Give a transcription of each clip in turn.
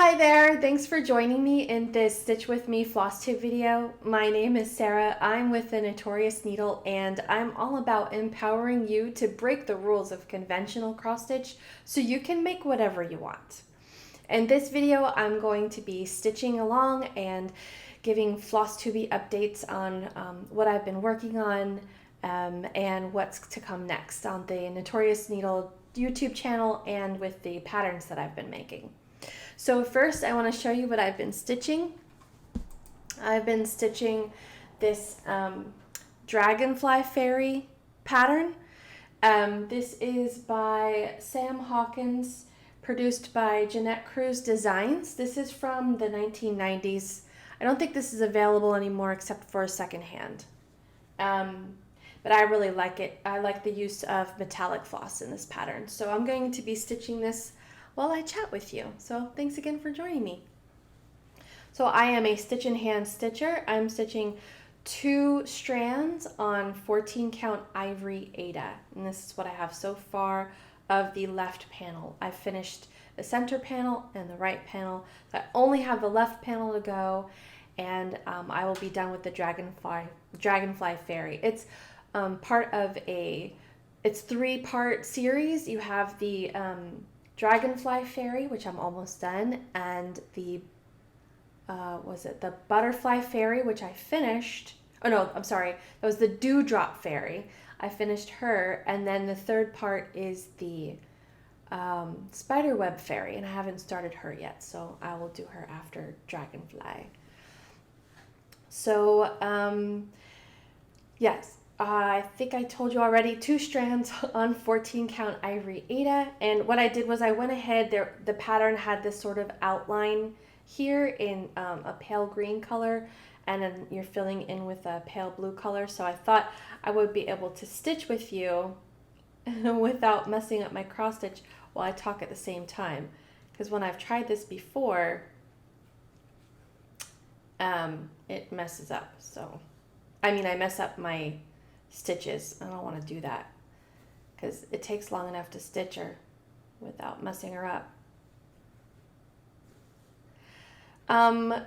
Hi there, thanks for joining me in this Stitch With Me Flosstube video. My name is Sarah, I'm with the Notorious Needle, and I'm all about empowering you to break the rules of conventional cross stitch so you can make whatever you want. In this video, I'm going to be stitching along and giving Flosstube updates on what I've been working on and what's to come next on the Notorious Needle YouTube channel and with the patterns that I've been making. So first I want to show you what I've been stitching. I've been stitching this Dragonfly Fairy pattern. This is by Sam Hawkins, produced by Jeanette Cruz Designs. This is from the 1990s. I don't think this is available anymore except for secondhand. But I really like it. I like the use of metallic floss in this pattern. So I'm going to be stitching this while I chat with you. So thanks again for joining me. So I am a stitch in hand stitcher. I'm stitching 2 strands on 14 count ivory Aida. And this is what I have so far of the left panel. I've finished the center panel and the right panel. So I only have the left panel to go, and I will be done with the Dragonfly Fairy. It's part of it's 3-part series. You have the Dragonfly Fairy, which I'm almost done, and the the Butterfly Fairy, which I finished. Oh no, I'm sorry, that was the Dewdrop Fairy. I finished her, and then the 3rd part is the Spiderweb Fairy, and I haven't started her yet, so I will do her after Dragonfly. So yes, I think I told you already, 2 strands on 14 count ivory Aida, and what I did was I went ahead, the pattern had this sort of outline here in a pale green color, and then you're filling in with a pale blue color, so I thought I would be able to stitch with you without messing up my cross stitch while I talk at the same time, because when I've tried this before, it messes up. So I mess up my stitches. I don't want to do that because it takes long enough to stitch her without messing her up.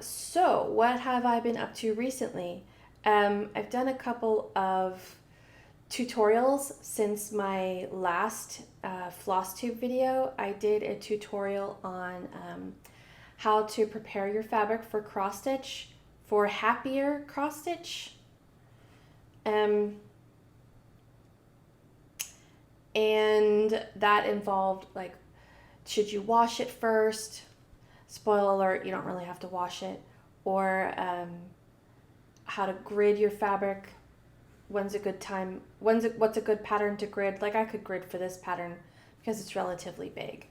So what have I been up to recently? I've done a couple of tutorials since my last Flosstube video. I did a tutorial on how to prepare your fabric for cross stitch, for happier cross stitch. And that involved, like, should you wash it first? Spoiler alert, you don't really have to wash it. Or how to grid your fabric. What's a good pattern to grid? Like, I could grid for this pattern because it's relatively big.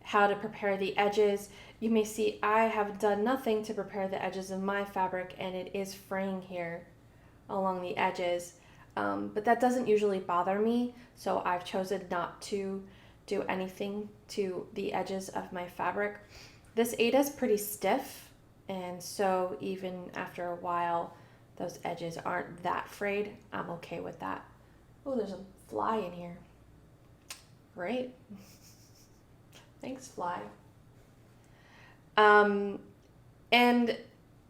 How to prepare the edges. You may see I have done nothing to prepare the edges of my fabric, and it is fraying here along the edges. But that doesn't usually bother me, so I've chosen not to do anything to the edges of my fabric. This Aida is pretty stiff, and so even after a while, those edges aren't that frayed. I'm okay with that. Oh, there's a fly in here. Great. Thanks, fly. And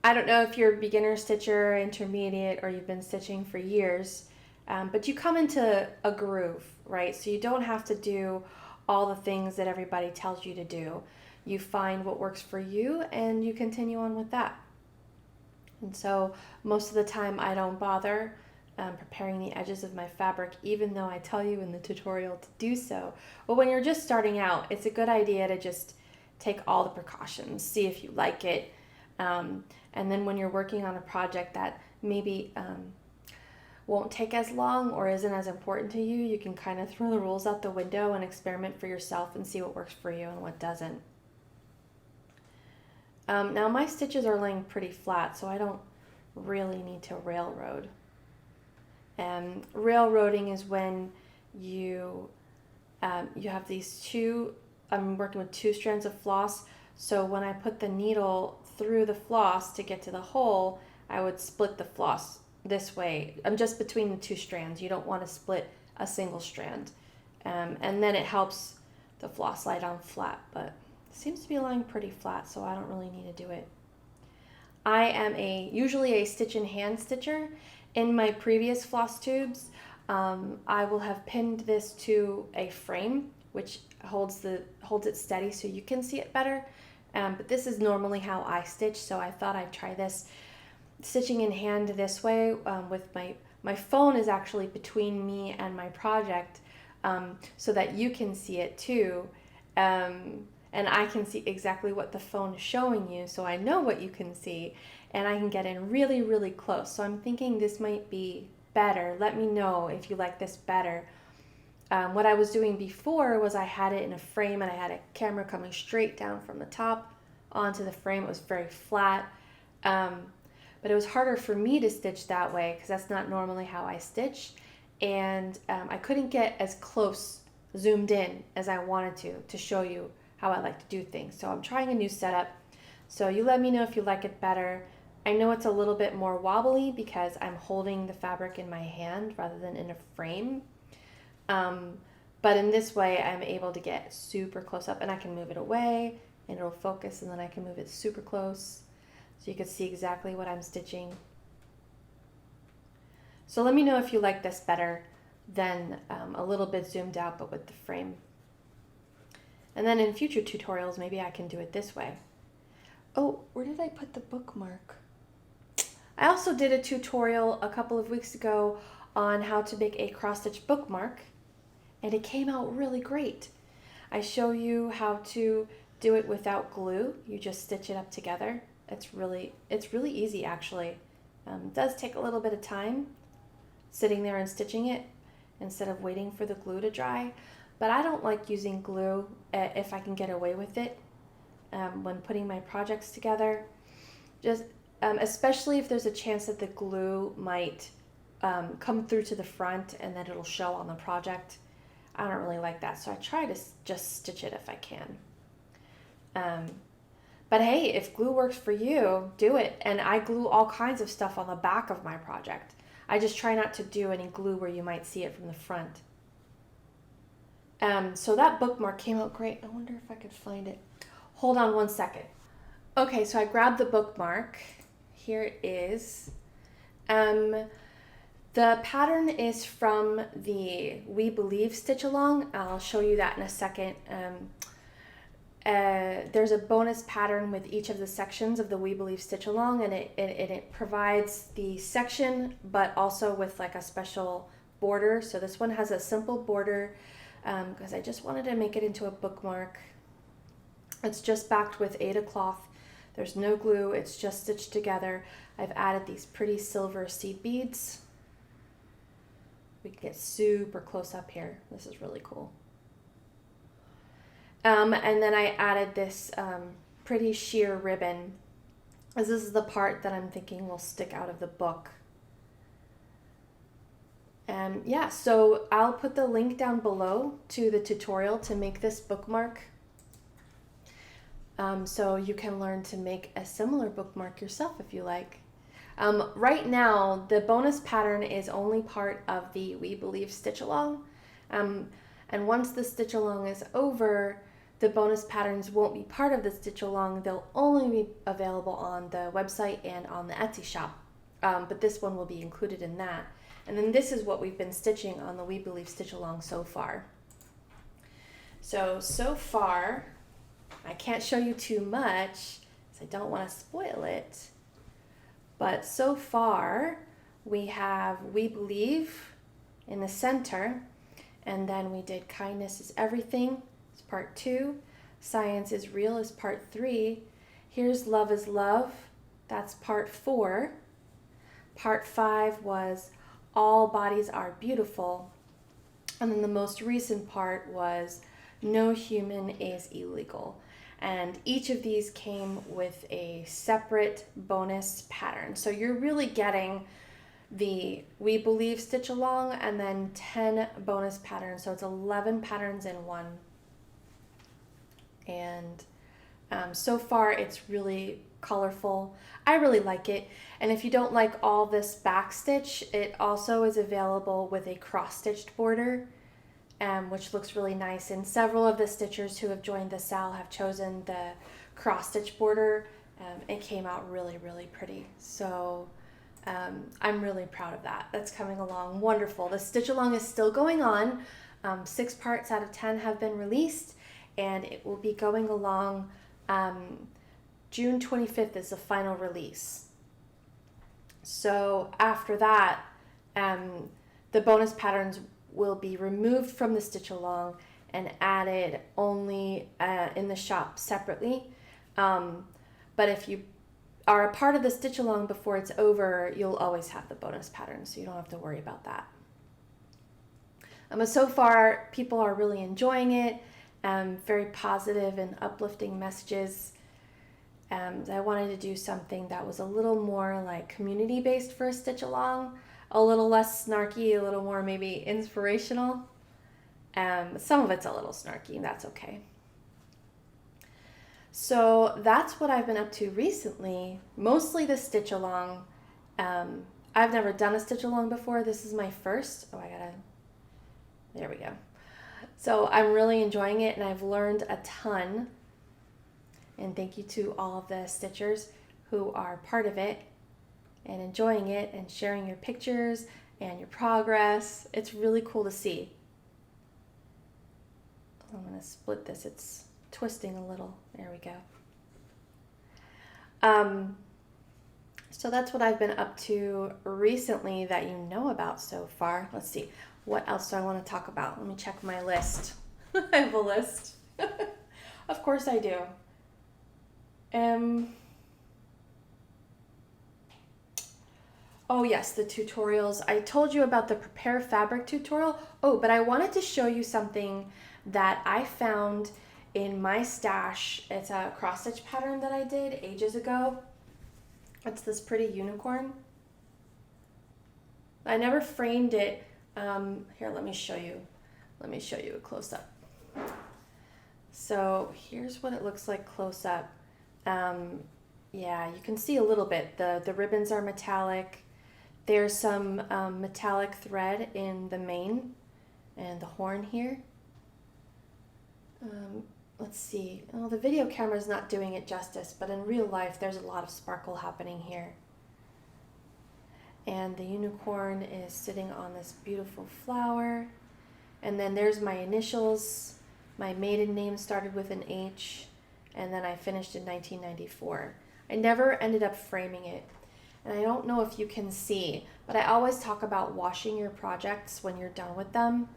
I don't know if you're a beginner stitcher, intermediate, or you've been stitching for years, but you come into a groove, right? So you don't have to do all the things that everybody tells you to do. You find what works for you and you continue on with that. And so most of the time I don't bother preparing the edges of my fabric, even though I tell you in the tutorial to do so. But when you're just starting out, it's a good idea to just take all the precautions, see if you like it. And then when you're working on a project that maybe won't take as long or isn't as important to you, you can kind of throw the rules out the window and experiment for yourself and see what works for you and what doesn't. Now my stitches are laying pretty flat, so I don't really need to railroad. Railroading is when you have these I'm working with 2 strands of floss, so when I put the needle through the floss to get to the hole, I would split the floss this way. I'm just between the 2 strands. You don't want to split a single strand. And then it helps the floss lie down flat, but Seems to be lying pretty flat, so I don't really need to do it. I am usually a stitch in hand stitcher. In my previous floss tubes, I will have pinned this to a frame which holds it steady so you can see it better. But this is normally how I stitch, so I thought I'd try this. Stitching in hand this way with my phone is actually between me and my project, so that you can see it too. And I can see exactly what the phone is showing you, so I know what you can see, and I can get in really, really close. So I'm thinking this might be better. Let me know if you like this better. What I was doing before was I had it in a frame, and I had a camera coming straight down from the top onto the frame. It was very flat, but it was harder for me to stitch that way because that's not normally how I stitch, and I couldn't get as close, zoomed in as I wanted to show you how I like to do things. So I'm trying a new setup. So you let me know if you like it better. I know it's a little bit more wobbly because I'm holding the fabric in my hand rather than in a frame. But in this way, I'm able to get super close up, and I can move it away and it'll focus, and then I can move it super close so you can see exactly what I'm stitching. So let me know if you like this better than a little bit zoomed out but with the frame. And then in future tutorials, maybe I can do it this way. Oh, where did I put the bookmark? I also did a tutorial a couple of weeks ago on how to make a cross stitch bookmark, and it came out really great. I show you how to do it without glue. You just stitch it up together. It's really easy actually. It does take a little bit of time sitting there and stitching it instead of waiting for the glue to dry. But I don't like using glue if I can get away with it when putting my projects together. Just especially if there's a chance that the glue might come through to the front and then it'll show on the project. I don't really like that, so I try to just stitch it if I can. But hey, if glue works for you, do it. And I glue all kinds of stuff on the back of my project. I just try not to do any glue where you might see it from the front. So that bookmark came out great. I wonder if I could find it. Hold on one second. Okay, so I grabbed the bookmark. Here it is. The pattern is from the We Believe stitch along. I'll show you that in a second. There's a bonus pattern with each of the sections of the We Believe stitch along, and it provides the section but also with like a special border. So this one has a simple border because I just wanted to make it into a bookmark. It's just backed with Aida cloth. There's no glue, it's just stitched together. I've added these pretty silver seed beads. We can get super close up here. This is really cool. And then I added this pretty sheer ribbon, as this is the part that I'm thinking will stick out of the book. Yeah, so I'll put the link down below to the tutorial to make this bookmark. So you can learn to make a similar bookmark yourself if you like. Right now, the bonus pattern is only part of the We Believe stitch along. And once the stitch along is over, the bonus patterns won't be part of the stitch along. They'll only be available on the website and on the Etsy shop. But this one will be included in that. And then this is what we've been stitching on the We Believe stitch along so far. So far, I can't show you too much because I don't want to spoil it. But so far, we have We Believe in the center, and then we did Kindness is Everything, it's part 2. Science is Real is part 3. Here's Love is Love, that's part 4. Part 5 was All Bodies Are Beautiful. And then the most recent part was No Human is Illegal. And each of these came with a separate bonus pattern. So you're really getting the We Believe stitch along and then 10 bonus patterns. So it's 11 patterns in one. And so far it's really colorful. I really like it. And if you don't like all this back stitch, it also is available with a cross stitched border. which looks really nice. And several of the stitchers who have joined the SAL have chosen the cross stitch border. It came out really, really pretty. So I'm really proud of that. That's coming along wonderful. The stitch along is still going on. 6 parts out of 10 have been released, and it will be going along. June 25th is the final release. So after that, the bonus patterns will be removed from the stitch along and added only in the shop separately. But if you are a part of the stitch along before it's over, you'll always have the bonus patterns, so you don't have to worry about that. But so far, people are really enjoying it. Very positive and uplifting messages. I wanted to do something that was a little more like community-based for a stitch along, a little less snarky, a little more maybe inspirational. Some of it's a little snarky, and that's okay. So that's what I've been up to recently, mostly the stitch along. I've never done a stitch along before. This is my first. There we go. So I'm really enjoying it, and I've learned a ton. And thank you to all of the stitchers who are part of it and enjoying it and sharing your pictures and your progress. It's really cool to see. I'm going to split this. It's twisting a little. There we go. So that's what I've been up to recently that you know about so far. Let's see. What else do I want to talk about? Let me check my list. I have a list. Of course I do. Oh yes, the tutorials. I told you about the prepare fabric tutorial. Oh, but I wanted to show you something that I found in my stash. It's a cross stitch pattern that I did ages ago. It's this pretty unicorn. I never framed it. Here, let me show you. Let me show you a close up. So here's what it looks like close up. Yeah, you can see a little bit. The ribbons are metallic. There's some metallic thread in the mane and the horn here. Let's see. Oh, the video camera is not doing it justice, but in real life, there's a lot of sparkle happening here. And the unicorn is sitting on this beautiful flower. And then there's my initials. My maiden name started with an H, and then I finished in 1994. I never ended up framing it. And I don't know if you can see, but I always talk about washing your projects when you're done with them.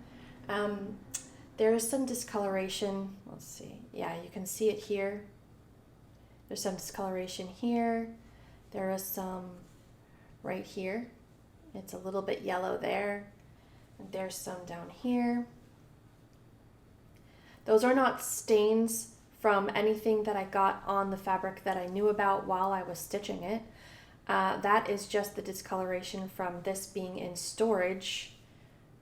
There is some discoloration. Let's see. Yeah, you can see it here. There's some discoloration here. There is some right here. It's a little bit yellow there. And there's some down here. Those are not stains from anything that I got on the fabric that I knew about while I was stitching it. That is just the discoloration from this being in storage.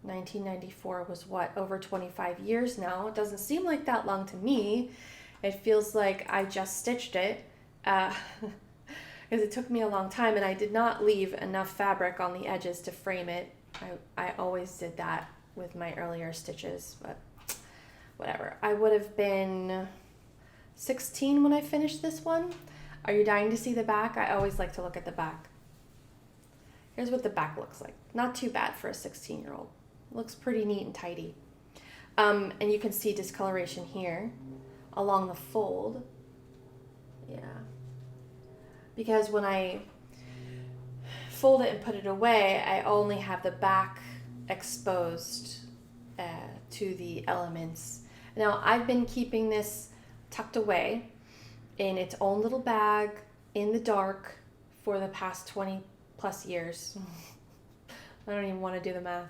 1994 was what, over 25 years now. It doesn't seem like that long to me. It feels like I just stitched it because it took me a long time, and I did not leave enough fabric on the edges to frame it. I always did that with my earlier stitches, but whatever. I would have been 16 when I finished this one. Are you dying to see the back? I always like to look at the back. Here's what the back looks like. Not too bad for a 16-year-old. Looks pretty neat and tidy. And you can see discoloration here along the fold. Yeah. Because when I fold it and put it away, I only have the back exposed to the elements. Now, I've been keeping this tucked away in its own little bag in the dark for the past 20 plus years. I don't even want to do the math.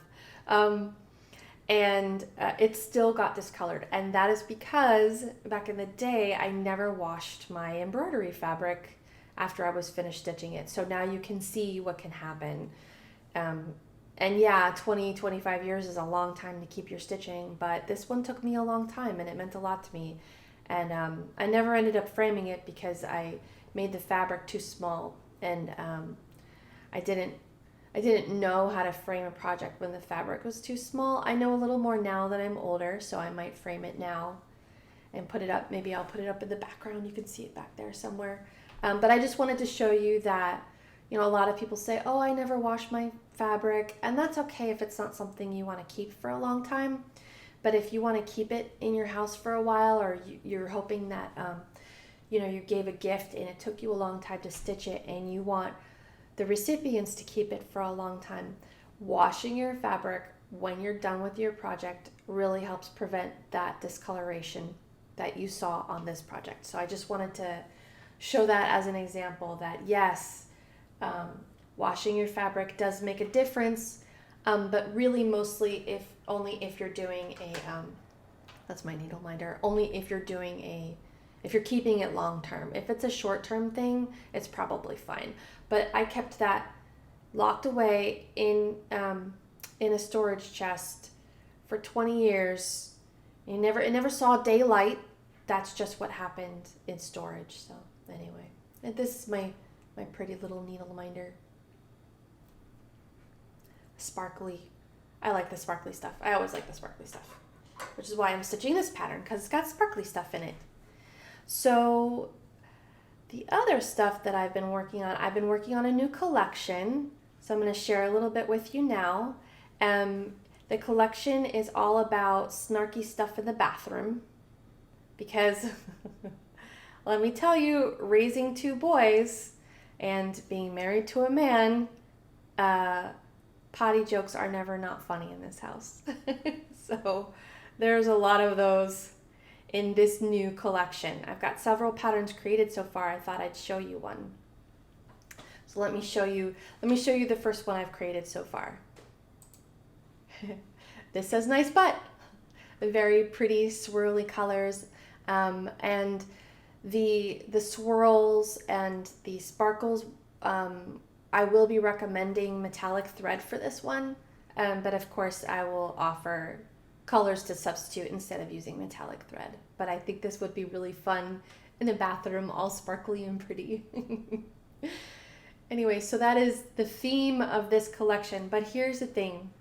And it still got discolored. And that is because back in the day, I never washed my embroidery fabric after I was finished stitching it. So now you can see what can happen. And yeah, 25 years is a long time to keep your stitching, but this one took me a long time and it meant a lot to me. And I never ended up framing it because I made the fabric too small, and I didn't I didn't know how to frame a project when the fabric was too small. I know a little more now that I'm older, so I might frame it now and put it up. Maybe I'll put it up in the background. You can see it back there somewhere. But I just wanted to show you that, you know, a lot of people say, oh, I never wash my fabric. And that's okay if it's not something you want to keep for a long time. But if you want to keep it in your house for a while, or you're hoping that, you know, you gave a gift and it took you a long time to stitch it and you want the recipients to keep it for a long time, washing your fabric when you're done with your project really helps prevent that discoloration that you saw on this project. So I just wanted to show that as an example that yes, washing your fabric does make a difference, but really mostly if you're doing a, that's my needle minder, only if you're keeping it long term. If it's a short term thing, it's probably fine. But I kept that locked away in a storage chest for 20 years. It never saw daylight. That's just what happened in storage. So anyway, and this is my pretty little needle minder. Sparkly. I like the sparkly stuff. I always like the sparkly stuff, which is why I'm stitching this pattern, because it's got sparkly stuff in it. So the other stuff that I've been working on a new collection. So I'm going to share a little bit with you now. The collection is all about snarky stuff in the bathroom, because let me tell you, raising two boys and being married to a man, potty jokes are never not funny in this house. So there's a lot of those in this new collection. I've got several patterns created so far. I thought I'd show you one. So let me show you the first one I've created so far. This says nice butt. Very pretty swirly colors, and the swirls and the sparkles. I will be recommending metallic thread for this one, but of course I will offer colors to substitute instead of using metallic thread. But I think this would be really fun in a bathroom, all sparkly and pretty. Anyway, so that is the theme of this collection. But here's the thing.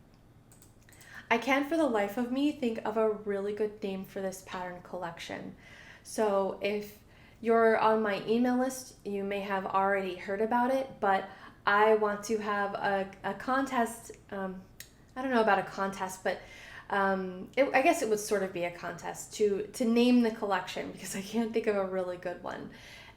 I can't for the life of me think of a really good name for this pattern collection. So if you're on my email list, you may have already heard about it, but I want to have a contest. I don't know about a contest, but I guess it would sort of be a contest to name the collection, because I can't think of a really good one.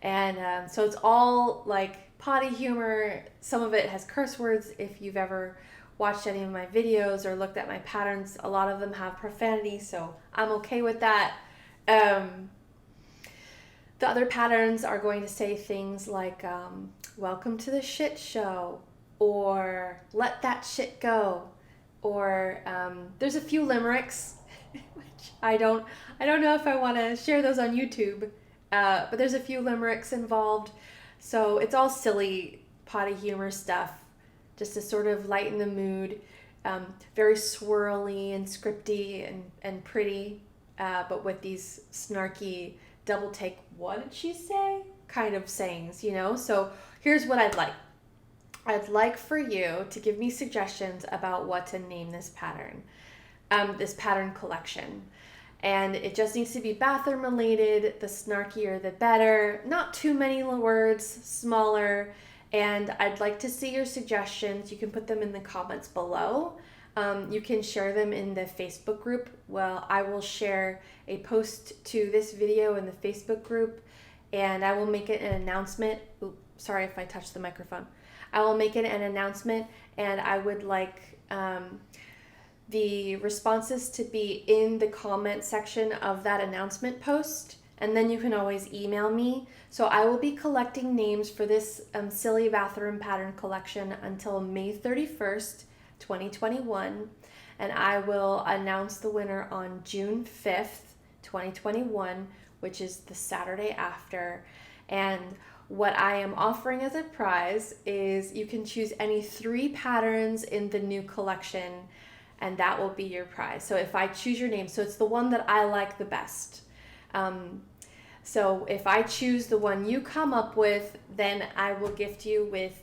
And so it's all like potty humor. Some of it has curse words. If you've ever watched any of my videos or looked at my patterns, a lot of them have profanity, so I'm okay with that. The other patterns are going to say things like, welcome to the shit show, or let that shit go, or there's a few limericks, which I don't know if I want to share those on YouTube, but there's a few limericks involved. So it's all silly potty humor stuff, just to sort of lighten the mood. Very swirly and scripty and pretty, but with these snarky double take, what did she say, kind of sayings, you know? So here's what I'd like. I'd like for you to give me suggestions about what to name this pattern collection. And it just needs to be bathroom related. The snarkier the better. Not too many words, smaller. And I'd like to see your suggestions. You can put them in the comments below. You can share them in the Facebook group. Well, I will share a post to this video in the Facebook group, and I will make it an announcement. Oops, sorry if I touched the microphone. I will make it an announcement, and I would like the responses to be in the comment section of that announcement post, and then you can always email me. So I will be collecting names for this silly bathroom pattern collection until May 31st, 2021, and I will announce the winner on June 5th, 2021, which is the Saturday after. And what I am offering as a prize is you can choose any 3 patterns in the new collection, and that will be your prize. So if I choose your name, so it's the one that I like the best. So if I choose the one you come up with, then I will gift you with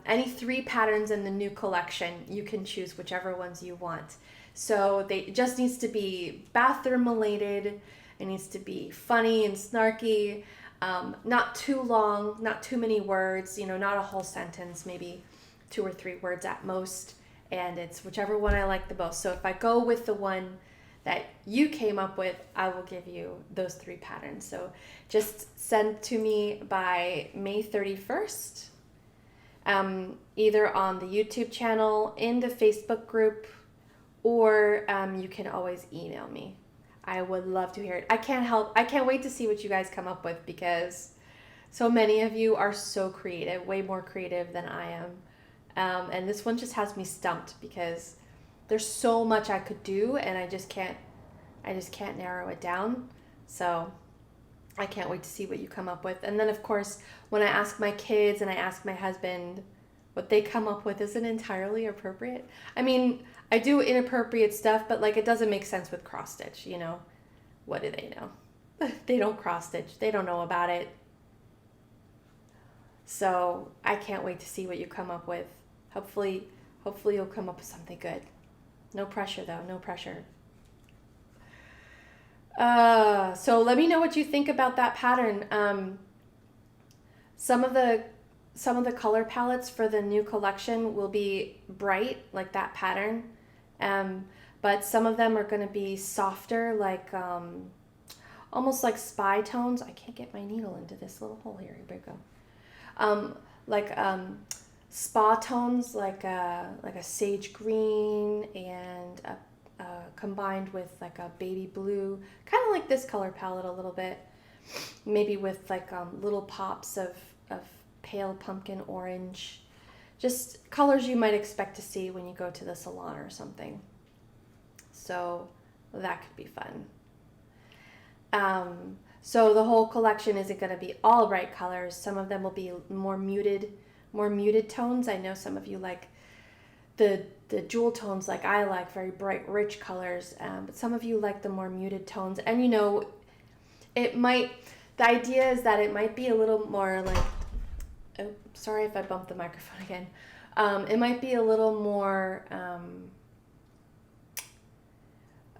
any 3 patterns in the new collection. You can choose whichever ones you want. So it just needs to be bathroom related. It needs to be funny and snarky, not too long, not too many words, not a whole sentence, maybe 2 or 3 words at most. And it's whichever one I like the most. So if I go with the one that you came up with, I will give you those 3 patterns. So just send to me by May 31st, either on the YouTube channel, in the Facebook group, or you can always email me. I would love to hear it. I can't wait to see what you guys come up with, because so many of you are so creative, way more creative than I am. And this one just has me stumped, because there's so much I could do, and I just can't narrow it down. So I can't wait to see what you come up with. And then, of course, when I ask my kids and I ask my husband, what they come up with isn't entirely appropriate. I mean, I do inappropriate stuff, but like, it doesn't make sense with cross stitch, What do they know? They don't cross stitch. They don't know about it. So I can't wait to see what you come up with. Hopefully you'll come up with something good. No pressure though, no pressure. So let me know what you think about that pattern. Some of the color palettes for the new collection will be bright, like that pattern. But some of them are going to be softer, like almost like spy tones. I can't get my needle into this little hole here. Here we go. Spa tones, like a sage green and combined with like a baby blue, kind of like this color palette a little bit, maybe with like little pops of pale pumpkin orange, just colors you might expect to see when you go to the salon or something. So that could be fun. So the whole collection isn't going to be all bright colors. Some of them will be more muted tones. I know some of you like the jewel tones, like I like very bright, rich colors, but some of you like the more muted tones. And the idea is that it might be a little more like, oh, sorry if I bumped the microphone again. It might be a little more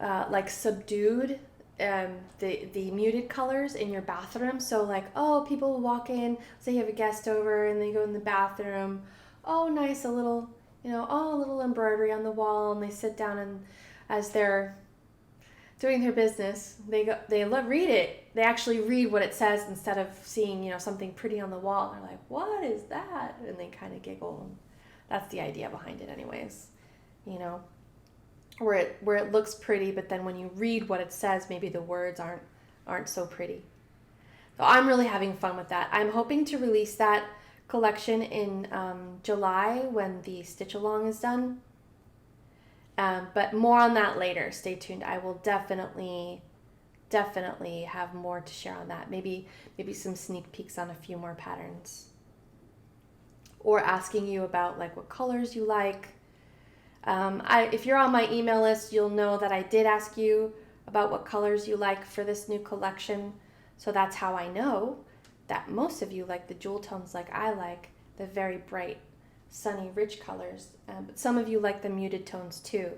like subdued, the muted colors in your bathroom. So like, oh, people will walk in, say you have a guest over and they go in the bathroom. Oh, nice, a little embroidery on the wall, and they sit down, and as they're doing their business, they read it. They actually read what it says instead of seeing, something pretty on the wall. They're like, what is that? And they kind of giggle. That's the idea behind it anyways. Where it looks pretty, but then when you read what it says, maybe the words aren't so pretty. So I'm really having fun with that. I'm hoping to release that collection in July when the stitch along is done. But more on that later. Stay tuned. I will definitely have more to share on that. Maybe some sneak peeks on a few more patterns, or asking you about like what colors you like. If you're on my email list, you'll know that I did ask you about what colors you like for this new collection. So that's how I know that most of you like the jewel tones like I like, the very bright, sunny, rich colors. But some of you like the muted tones too.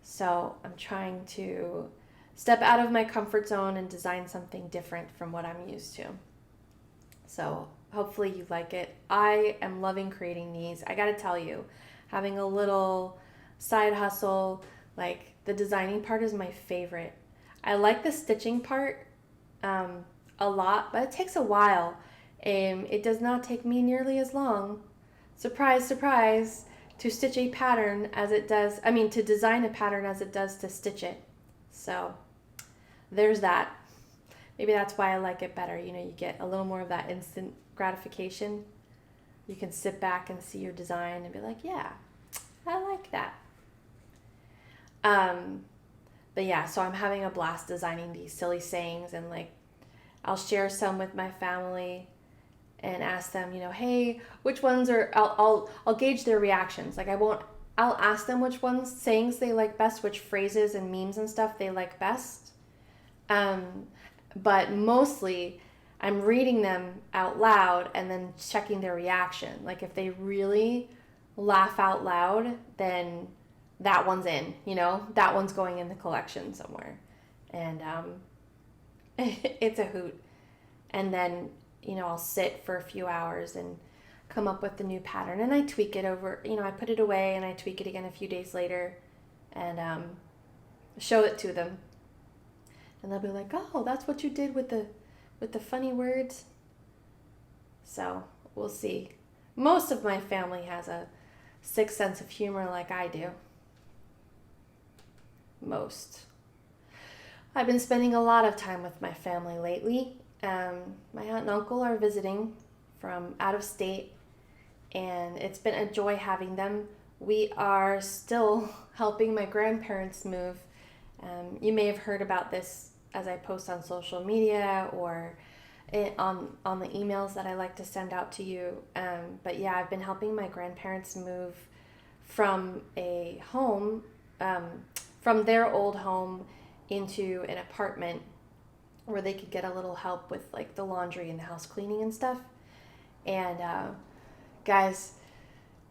So I'm trying to step out of my comfort zone and design something different from what I'm used to. So hopefully you like it. I am loving creating these. I gotta tell you, having a little side hustle, like the designing part is my favorite. I like the stitching part a lot, but it takes a while. It does not take me nearly as long, surprise, surprise, to stitch a pattern as it does, to design a pattern as it does to stitch it. So there's that. Maybe that's why I like it better. You get a little more of that instant gratification. You can sit back and see your design and be like, yeah, I like that. But yeah, so I'm having a blast designing these silly sayings, and like I'll share some with my family and ask them, hey, which ones are, I'll gauge their reactions. Like I'll ask them which sayings they like best, which phrases and memes and stuff they like best. But mostly I'm reading them out loud and then checking their reaction. Like if they really laugh out loud, then that one's in, that one's going in the collection somewhere. And it's a hoot. And then, I'll sit for a few hours and come up with the new pattern, and I tweak it over, I put it away and I tweak it again a few days later and show it to them. And they'll be like, oh, that's what you did with the funny words. So we'll see. Most of my family has a sixth sense of humor like I do. Most. I've been spending a lot of time with my family lately. My aunt and uncle are visiting from out of state, and it's been a joy having them. We are still helping my grandparents move. You may have heard about this as I post on social media or on the emails that I like to send out to you. But yeah, I've been helping my grandparents move from a home, from their old home into an apartment where they could get a little help with like the laundry and the house cleaning and stuff. And guys,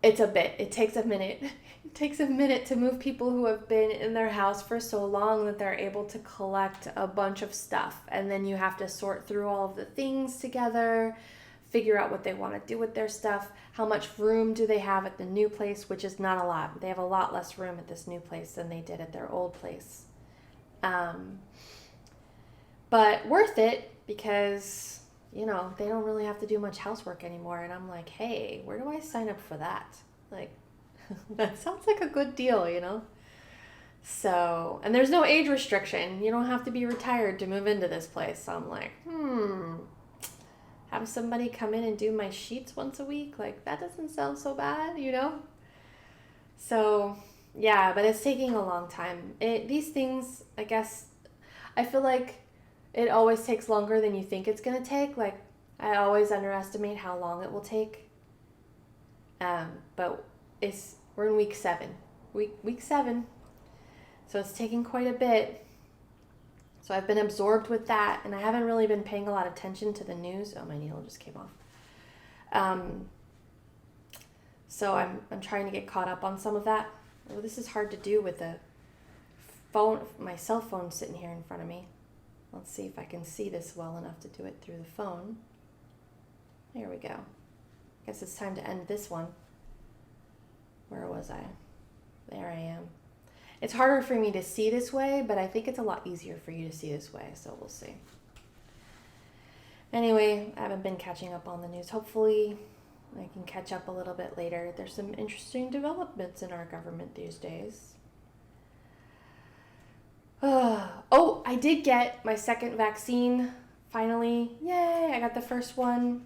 it's a bit. It takes a minute. It takes a minute to move people who have been in their house for so long that they're able to collect a bunch of stuff. And then you have to sort through all of the things together, figure out what they want to do with their stuff, how much room do they have at the new place, which is not a lot. They have a lot less room at this new place than they did at their old place. But worth it because, they don't really have to do much housework anymore. And I'm like, hey, where do I sign up for that? Like, that sounds like a good deal, So, and there's no age restriction. You don't have to be retired to move into this place. So I'm like, have somebody come in and do my sheets once a week? Like, that doesn't sound so bad, So, yeah, but it's taking a long time. These things, I guess, I feel like it always takes longer than you think it's going to take. Like, I always underestimate how long it will take. But we're in week 7. Week 7. So it's taking quite a bit. So I've been absorbed with that, and I haven't really been paying a lot of attention to the news. Oh, my needle just came off. So I'm trying to get caught up on some of that. Oh, this is hard to do with the phone, my cell phone sitting here in front of me. Let's see if I can see this well enough to do it through the phone. There we go. Guess it's time to end this one. Where was I? There I am. It's harder for me to see this way, but I think it's a lot easier for you to see this way, so we'll see. Anyway, I haven't been catching up on the news. Hopefully, I can catch up a little bit later. There's some interesting developments in our government these days. Oh, I did get my second vaccine, finally. Yay, I got the first one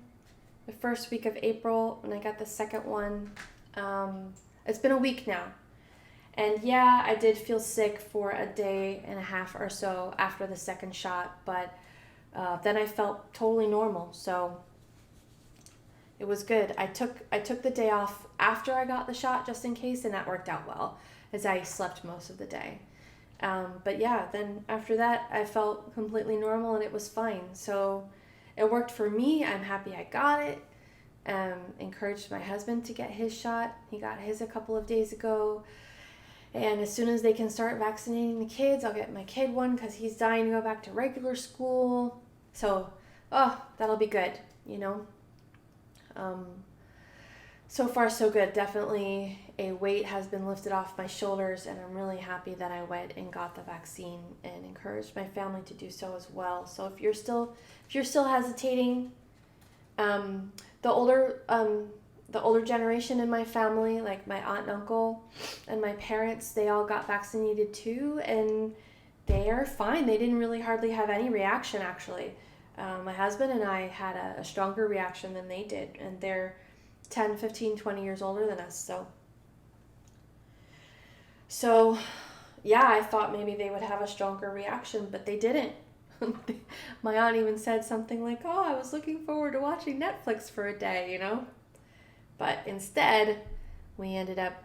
the first week of April, and I got the second one. It's been a week now. And yeah, I did feel sick for a day and a half or so after the second shot, but then I felt totally normal, so it was good. I took the day off after I got the shot just in case, and that worked out well, as I slept most of the day. But yeah, then after that, I felt completely normal and it was fine. So it worked for me. I'm happy I got it. Encouraged my husband to get his shot. He got his a couple of days ago. And as soon as they can start vaccinating the kids, I'll get my kid one because he's dying to go back to regular school. So, that'll be good, So far, so good. Definitely a weight has been lifted off my shoulders, and I'm really happy that I went and got the vaccine and encouraged my family to do so as well. So if you're still hesitating, the older generation in my family, like my aunt and uncle and my parents, they all got vaccinated too, and they are fine. They didn't really hardly have any reaction, actually. My husband and I had a stronger reaction than they did, and they're 10, 15, 20 years older than us. So yeah, I thought maybe they would have a stronger reaction, but they didn't. My aunt even said something like, I was looking forward to watching Netflix for a day, But instead, we ended up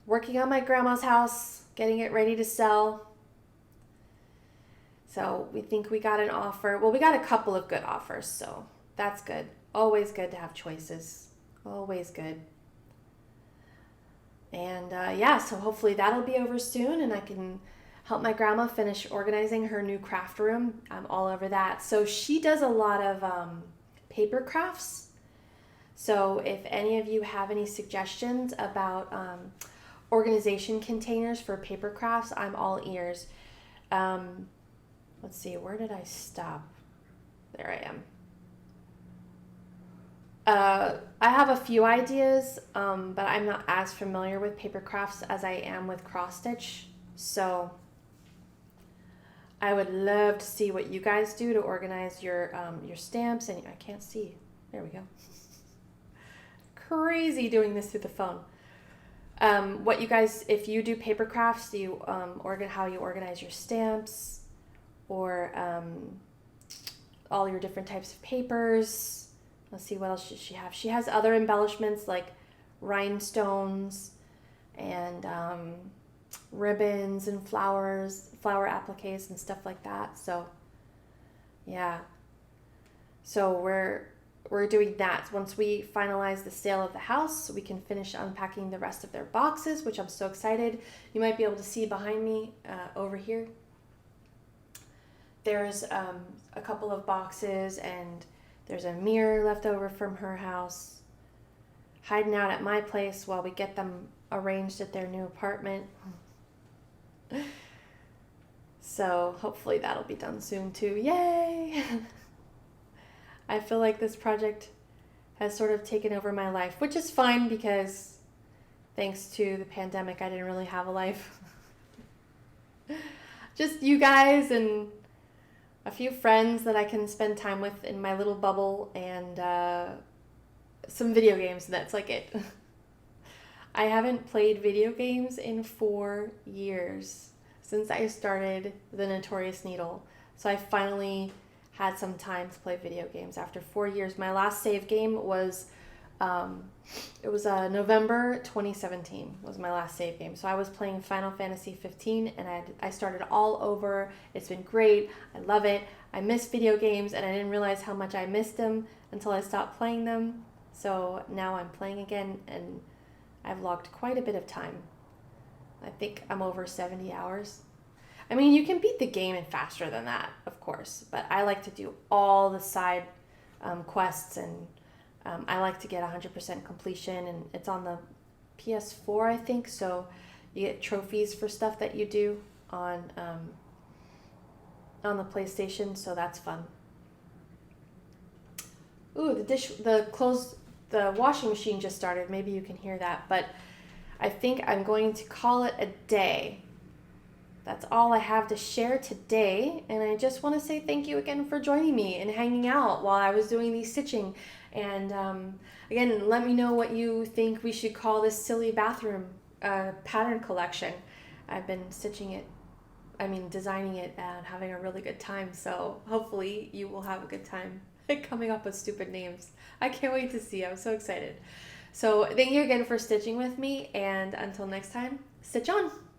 working on my grandma's house, getting it ready to sell. So we think we got an offer. Well, we got a couple of good offers, so that's good. Always good to have choices. Always good. And yeah, so hopefully that'll be over soon and I can help my grandma finish organizing her new craft room. I'm all over that. So she does a lot of paper crafts. So if any of you have any suggestions about organization containers for paper crafts, I'm all ears. Let's see, where did I stop? There I am. I have a few ideas, but I'm not as familiar with paper crafts as I am with cross stitch. So I would love to see what you guys do to organize your stamps. And I can't see. There we go. Crazy doing this through the phone. What you guys, if you do paper crafts, do you how you organize your stamps, or all your different types of papers. Let's see, what else does she have? She has other embellishments like rhinestones and ribbons and flowers, flower appliques and stuff like that. So yeah. So we're doing that. Once we finalize the sale of the house, we can finish unpacking the rest of their boxes, which I'm so excited. You might be able to see behind me over here. There's a couple of boxes, and there's a mirror left over from her house, hiding out at my place while we get them arranged at their new apartment. So hopefully that'll be done soon too. Yay! I feel like this project has sort of taken over my life, which is fine because thanks to the pandemic, I didn't really have a life. Just you guys and a few friends that I can spend time with in my little bubble, and some video games, and that's like it. I haven't played video games in 4 years since I started the Notorious Needle. So I finally had some time to play video games after 4 years. My last save game was November 2017 was my last save game. So I was playing Final Fantasy 15, and I started all over. It's been great. I love it. I miss video games, and I didn't realize how much I missed them until I stopped playing them. So now I'm playing again, and I've logged quite a bit of time. I think I'm over 70 hours. I mean, you can beat the game in faster than that, of course, but I like to do all the side quests, and I like to get 100% completion, and it's on the PS4, I think, so you get trophies for stuff that you do on the PlayStation, so that's fun. Ooh, the washing machine just started. Maybe you can hear that, but I think I'm going to call it a day. That's all I have to share today, and I just want to say thank you again for joining me and hanging out while I was doing these stitching. And again, let me know what you think we should call this silly bathroom pattern collection. I've been designing it and having a really good time, so hopefully you will have a good time coming up with stupid names. I can't wait to see. I'm so excited. So thank you again for stitching with me, and until next time, stitch on!